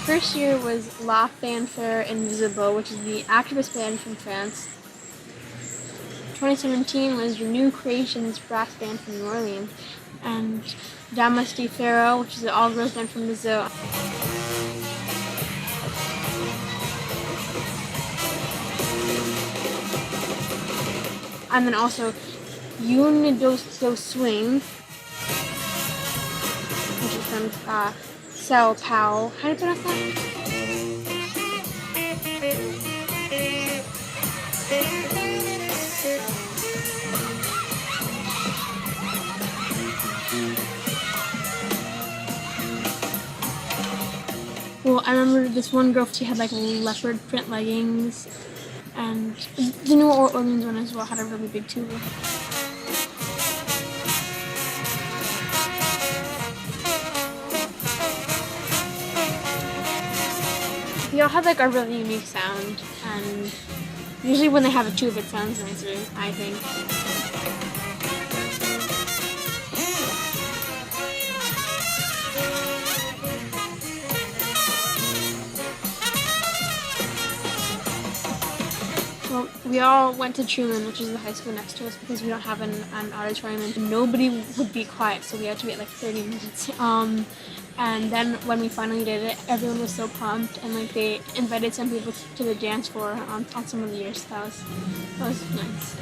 first year was La Fanfare Invisible, which is the activist band from France. 2017 was the New Creations brass band from New Orleans, and Damas de Ferro, which is an all-girls band from Brazil. And then also Unidos do Swing, which is from Sao Paulo. How do you pronounce that? Well, I remember this one girl, she had like leopard print leggings, and the New Orleans one as well had a really big tuba. They all have like a really unique sound, and usually when they have a tuba it sounds nicer, I think. Well, we all went to Truman, which is the high school next to us, because we don't have an auditorium and nobody would be quiet, so we had to wait like 30 minutes. And then when we finally did it, everyone was so pumped, and like they invited some people to the dance floor on some of the years. That was nice.